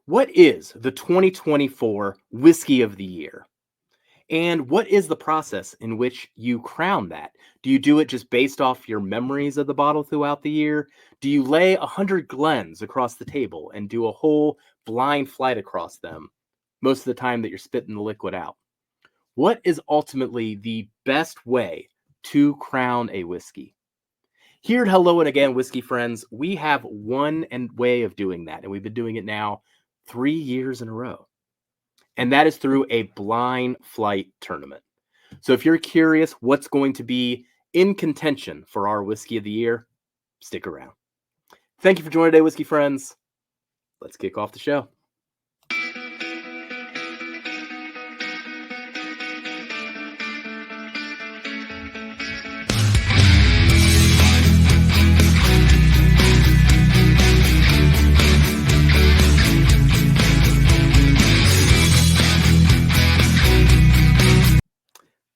What is the 2024 Whiskey of the Year? And what is the process in which you crown that? Do you do it just based off your memories of the bottle throughout the year? Do you lay 100 Glens across the table and do a whole blind flight across them most of the time that you're spitting the liquid out? What is ultimately the best way to crown a whiskey? Here at Hello and Again, Whiskey Friends, we have one way of doing that, and we've been doing it now 3 years in a row. And that is through a blind flight tournament. So if you're curious what's going to be in contention for our Whiskey of the Year, stick around. Thank you for joining today, Whiskey Friends. Let's kick off the show.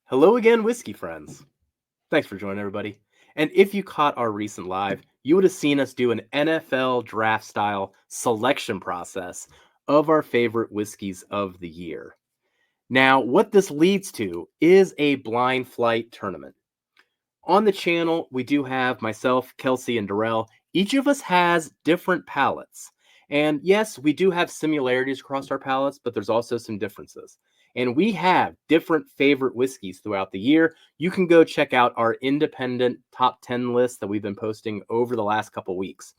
Hello again, Whiskey Friends. Thanks for joining, everybody. And if you caught our recent live, you would have seen us do an NFL draft style selection process of our favorite whiskeys of the year. Now, what this leads to is a blind flight tournament. On the channel, we do have myself, Kelsey, and Darrell. Each of us has different palates. And yes, we do have similarities across our palates, but there's also some differences. And we have different favorite whiskeys throughout the year. You can go check out our independent top 10 list that we've been posting over the last couple weeks.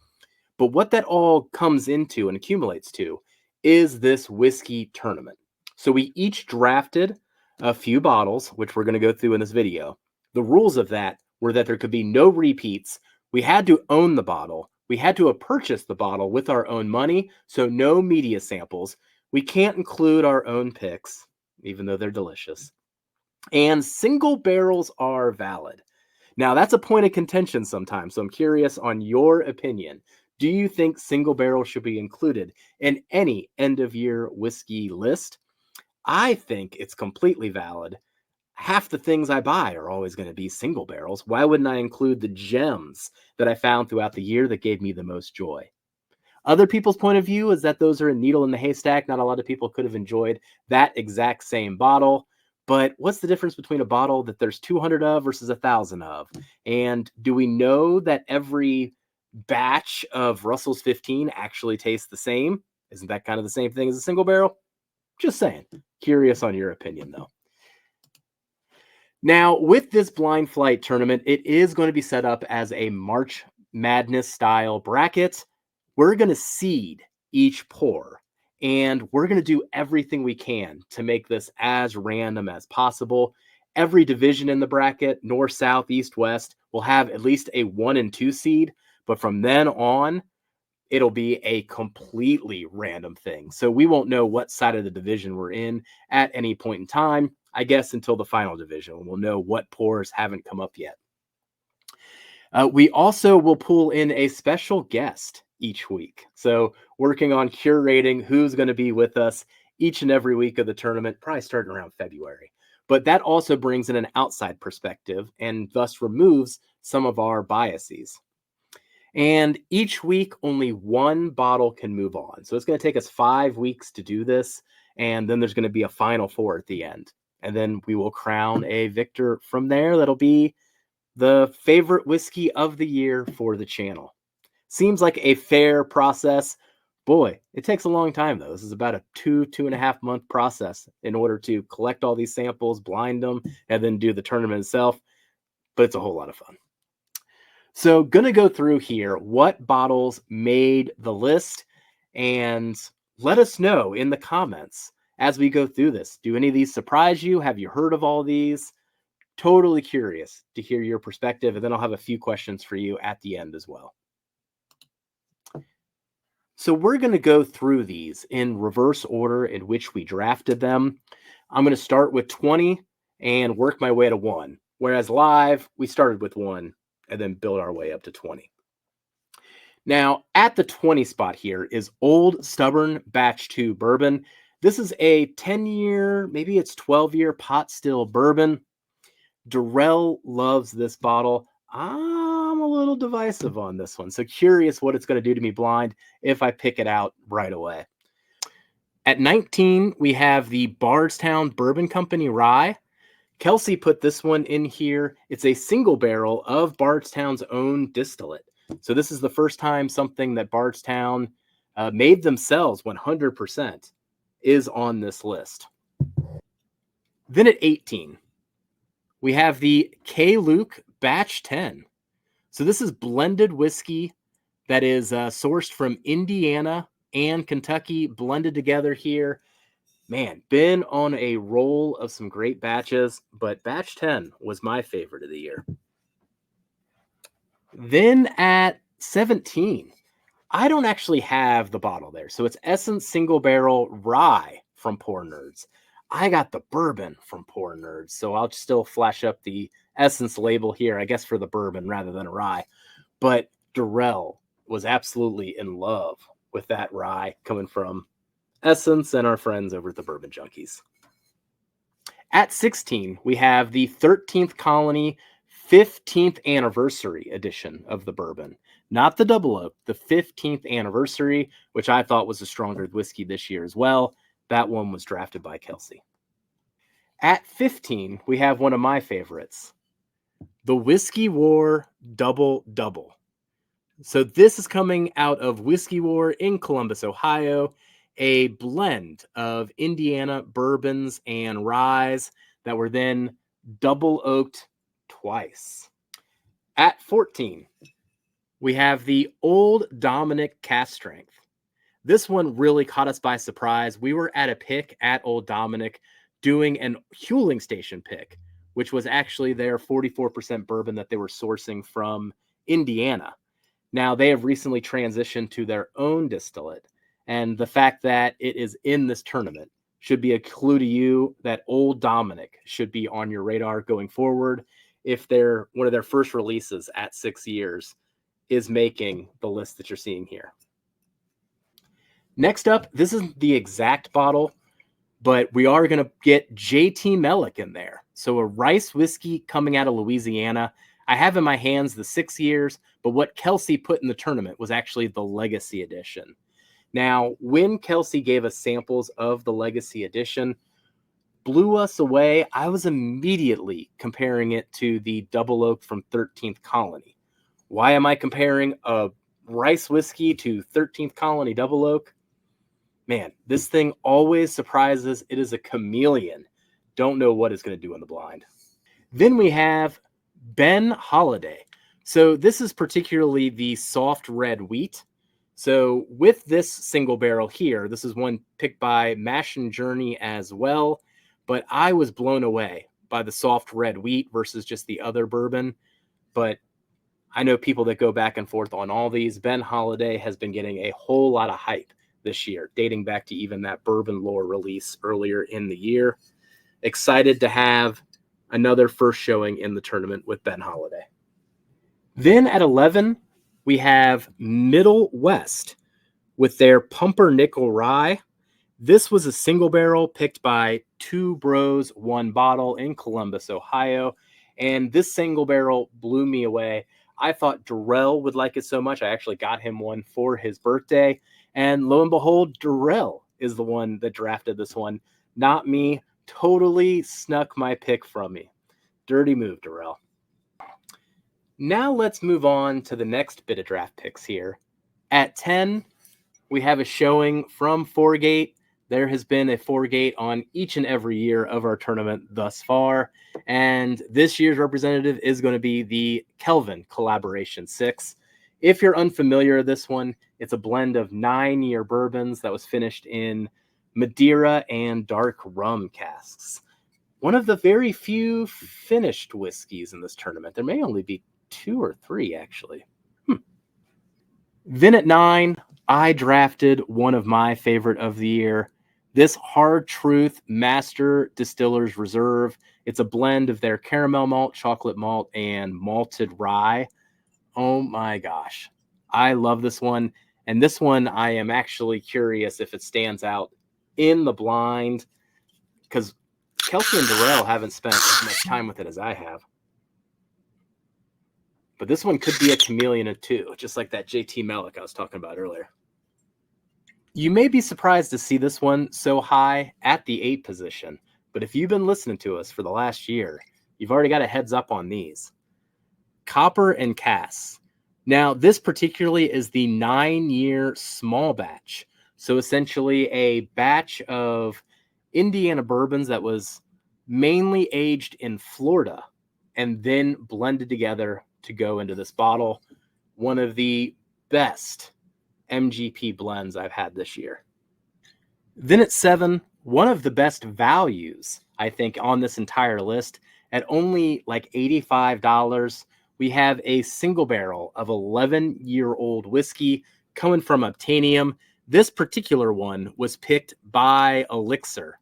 But what that all comes into and accumulates to is this whiskey tournament. So we each drafted a few bottles, which we're going to go through in this video. The rules of that were that there could be no repeats. We had to own the bottle. We had to have purchased the bottle with our own money, so no media samples. We can't include our own picks, even though they're delicious. And single barrels are valid. Now, that's a point of contention sometimes, so I'm curious on your opinion. Do you think single barrels should be included in any end-of-year whiskey list? I think it's completely valid. Half the things I buy are always going to be single barrels. Why wouldn't I include the gems that I found throughout the year that gave me the most joy? Other people's point of view is that those are a needle in the haystack. Not a lot of people could have enjoyed that exact same bottle. But what's the difference between a bottle that there's 200 of versus 1,000 of? And do we know that every batch of Russell's 15 actually tastes the same? Isn't that kind of the same thing as a single barrel? Just saying. Curious on your opinion, though. Now, with this blind flight tournament, it is going to be set up as a March Madness style bracket. We're going to seed each pour, and we're going to do everything we can to make this as random as possible. Every division in the bracket, north, south, east, west, will have at least a 1 and 2 seed, but from then on, it'll be a completely random thing. So we won't know what side of the division we're in at any point in time, I guess, until the final division. We'll know what pours haven't come up yet. We also will pull in a special guest each week. So working on curating who's going to be with us each and every week of the tournament, probably starting around February. But that also brings in an outside perspective and thus removes some of our biases. And each week, only one bottle can move on. So it's going to take us 5 weeks to do this. And then there's going to be a final 4 at the end. And then we will crown a victor from there. That'll be the favorite whiskey of the year for the channel. Seems like a fair process. Boy, it takes a long time, though. This is about a 2.5 month process in order to collect all these samples, blind them, and then do the tournament itself. But it's a whole lot of fun. So going to go through here what bottles made the list, and let us know in the comments as we go through this. Do any of these surprise you? Have you heard of all these? Totally curious to hear your perspective, and then I'll have a few questions for you at the end as well. So we're going to go through these in reverse order in which we drafted them. I'm going to start with 20 and work my way to 1, whereas live, we started with 1 and then build our way up to 20. Now, at the 20 spot here is Old Stubborn Batch 2 Bourbon. This is a 10-year, maybe it's 12-year pot still bourbon. Darrell loves this bottle. I'm a little divisive on this one, so curious what it's going to do to me blind if I pick it out right away. At 19, we have the Bardstown Bourbon Company Rye. Kelsey put this one in here. It's a single barrel of Bardstown's own distillate. So this is the first time something that Bardstown made themselves 100% is on this list. Then at 18, we have the K-Luke Batch 10. So this is blended whiskey that is sourced from Indiana and Kentucky, blended together here. Man, been on a roll of some great batches, but batch 10 was my favorite of the year. Then at 17, I don't actually have the bottle there. So it's Essence Single Barrel Rye from Pour Nerds. I got the bourbon from Pour Nerds, so I'll still flash up the Essence label here, I guess for the bourbon rather than a rye. But Darrell was absolutely in love with that rye coming from Essence and our friends over at the Bourbon Junkies. At 16, we have the 13th Colony 15th Anniversary edition of the bourbon. Not the double oak, the 15th anniversary, which I thought was a stronger whiskey this year as well. That one was drafted by Kelsey. At 15, we have one of my favorites, the Whiskey War Double Double. So this is coming out of Whiskey War in Columbus, Ohio, a blend of Indiana bourbons and ryes that were then double oaked twice. At 14, we have the Old Dominic Cask Strength. This one really caught us by surprise. We were at a pick at Old Dominic doing an Huling Station pick, which was actually their 44% bourbon that they were sourcing from Indiana. Now, they have recently transitioned to their own distillate, and the fact that it is in this tournament should be a clue to you that Old Dominic should be on your radar going forward if they're one of their first releases at 6 years is making the list that you're seeing here. Next up, this is the exact bottle, but we are going to get JT Melik in there. So a rice whiskey coming out of Louisiana. I have in my hands the 6 years, but what Kelsey put in the tournament was actually the Legacy Edition. Now, when Kelsey gave us samples of the Legacy Edition, blew us away. I was immediately comparing it to the Double Oak from 13th Colony. Why am I comparing a rice whiskey to 13th Colony Double Oak? Man, this thing always surprises. It is a chameleon. Don't know what it's going to do in the blind. Then we have Ben Holiday. So this is particularly the soft red wheat. So with this single barrel here, this is one picked by Mash and Journey as well. But I was blown away by the soft red wheat versus just the other bourbon. But I know people that go back and forth on all these. Ben Holiday has been getting a whole lot of hype this year, dating back to even that Bourbon Lore release earlier in the year. Excited to have another first showing in the tournament with Ben Holiday. Then at 11, we have Middle West with their Pumpernickel Rye. This was a single barrel picked by Two Bros, One Bottle in Columbus, Ohio. And this single barrel blew me away. I thought Darrell would like it so much. I actually got him one for his birthday. And lo and behold, Darrell is the one that drafted this one, not me. Totally snuck my pick from me. Dirty move, Darrell. Now let's move on to the next bit of draft picks here. At 10, we have a showing from Forgate. There has been a Forgate on each and every year of our tournament thus far. And this year's representative is going to be the Kelvin Collaboration 6. If you're unfamiliar with this one, it's a blend of 9-year bourbons that was finished in Madeira and dark rum casks. One of the very few finished whiskeys in this tournament. There may only be 2 or 3, actually. Then at 9, I drafted one of my favorite of the year. This Hard Truth Master Distillers Reserve. It's a blend of their caramel malt, chocolate malt, and malted rye. Oh my gosh. I love this one. And this one, I am actually curious if it stands out in the blind, because Kelsey and Darrell haven't spent as much time with it as I have. But this one could be a chameleon too, just like that JT Melik I was talking about earlier. You may be surprised to see this one so high at the 8 position, but if you've been listening to us for the last year, you've already got a heads up on these. Copper and Cass. Now, this particularly is the 9-year small batch. So essentially a batch of Indiana bourbons that was mainly aged in Florida and then blended together to go into this bottle. One of the best MGP blends I've had this year. Then at 7, one of the best values, I think, on this entire list at only like $85. We have a single barrel of 11-year-old whiskey coming from Uptanium. This particular one was picked by Elixir.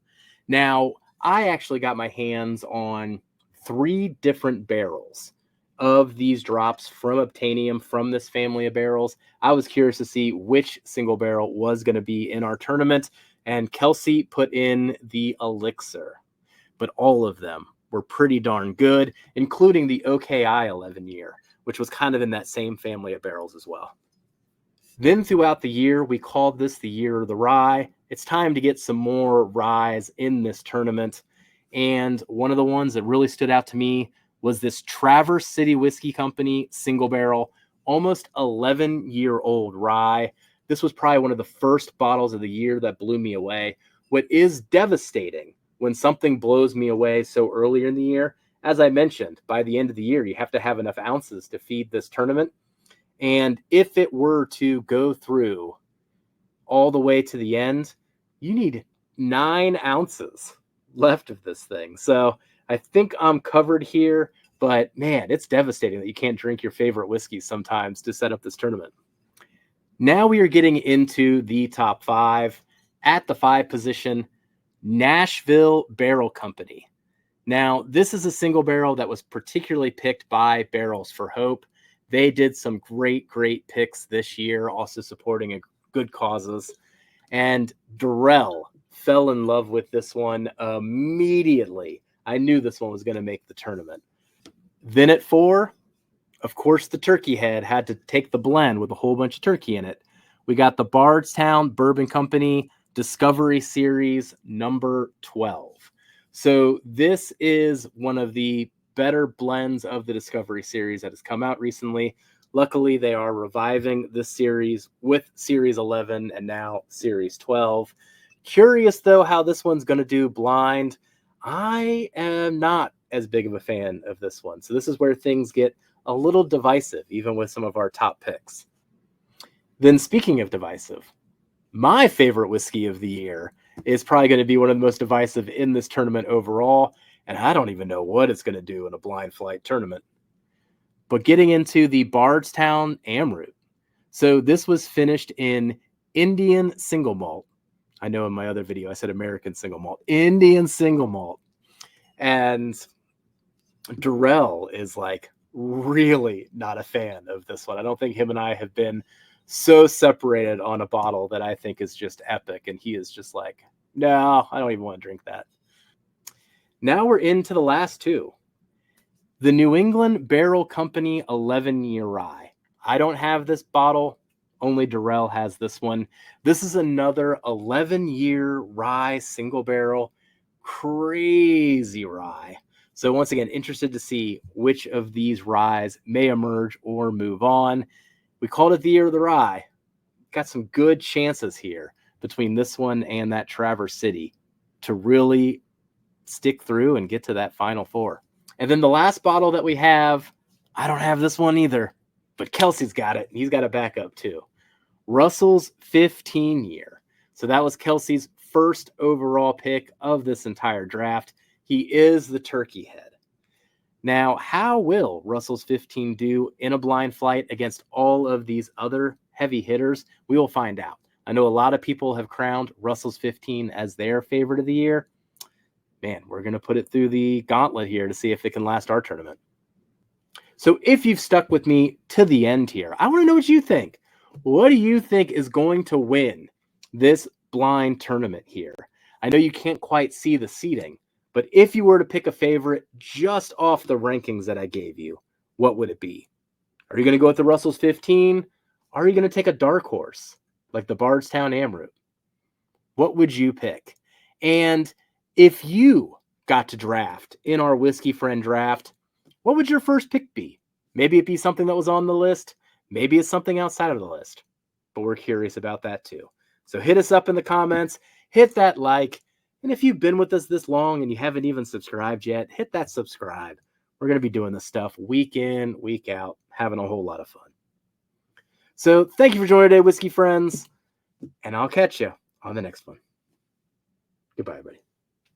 Now, I actually got my hands on 3 different barrels of these drops from Uptanium from this family of barrels. I was curious to see which single barrel was going to be in our tournament, and Kelsey put in the Elixir. But all of them were pretty darn good, including the OKI 11-year, which was kind of in that same family of barrels as well. Then throughout the year, we called this the Year of the Rye. It's time to get some more ryes in this tournament. And one of the ones that really stood out to me was this Traverse City Whiskey Company single barrel, almost 11-year-old rye. This was probably one of the first bottles of the year that blew me away. What is devastating when something blows me away so early in the year, as I mentioned, by the end of the year, you have to have enough ounces to feed this tournament. And if it were to go through all the way to the end, you need 9 ounces left of this thing. So I think I'm covered here, but man, it's devastating that you can't drink your favorite whiskey sometimes to set up this tournament. Now we are getting into the top 5. At the 5 position, Nashville Barrel Company. Now, this is a single barrel that was particularly picked by Barrels for Hope. They did some great picks this year, also supporting good causes. And Darrell fell in love with this one immediately. I knew this one was going to make the tournament. Then at 4, of course, the turkey head had to take the blend with a whole bunch of turkey in it. We got the Bardstown Bourbon Company Discovery Series number 12. So this is one of the better blends of the Discovery Series that has come out recently. Luckily, they are reviving this series with Series 11 and now Series 12. Curious, though, how this one's going to do blind. I am not as big of a fan of this one. So this is where things get a little divisive, even with some of our top picks. Then speaking of divisive, my favorite whiskey of the year is probably going to be one of the most divisive in this tournament overall, and I don't even know what it's going to do in a blind flight tournament. But getting into the Bardstown Amroot. So this was finished in Indian single malt. I know in my other video I said American single malt. Indian single malt. And Darrell is like really not a fan of this one. I don't think him and I have been so separated on a bottle that I think is just epic. And he is just like, no, I don't even want to drink that. Now we're into the last 2. The New England Barrel Company 11-year rye. I don't have this bottle. Only Darrell has this one. This is another 11-year rye single barrel. Crazy rye. So once again, interested to see which of these ryes may emerge or move on. We called it the Year of the Rye. Got some good chances here between this one and that Traverse City to really stick through and get to that Final 4. And then the last bottle that we have, I don't have this one either, but Kelsey's got it. He's got a backup too. Russell's 15-year. So that was Kelsey's first overall pick of this entire draft. He is the turkey head. Now, how will Russell's 15 do in a blind flight against all of these other heavy hitters? We will find out. I know a lot of people have crowned Russell's 15 as their favorite of the year. Man, we're going to put it through the gauntlet here to see if it can last our tournament. So if you've stuck with me to the end here, I want to know what you think. What do you think is going to win this blind tournament here? I know you can't quite see the seating, but if you were to pick a favorite just off the rankings that I gave you, what would it be? Are you going to go with the Russell's 15? Or are you going to take a dark horse like the Bardstown Amroot? What would you pick? And if you got to draft in our Whiskey Friend draft, what would your first pick be? Maybe it'd be something that was on the list. Maybe it's something outside of the list. But we're curious about that too. So hit us up in the comments, hit that like, and if you've been with us this long and you haven't even subscribed yet, hit that subscribe. We're going to be doing this stuff week in, week out, having a whole lot of fun. So thank you for joining today, Whiskey Friends, and I'll catch you on the next one. Goodbye, everybody.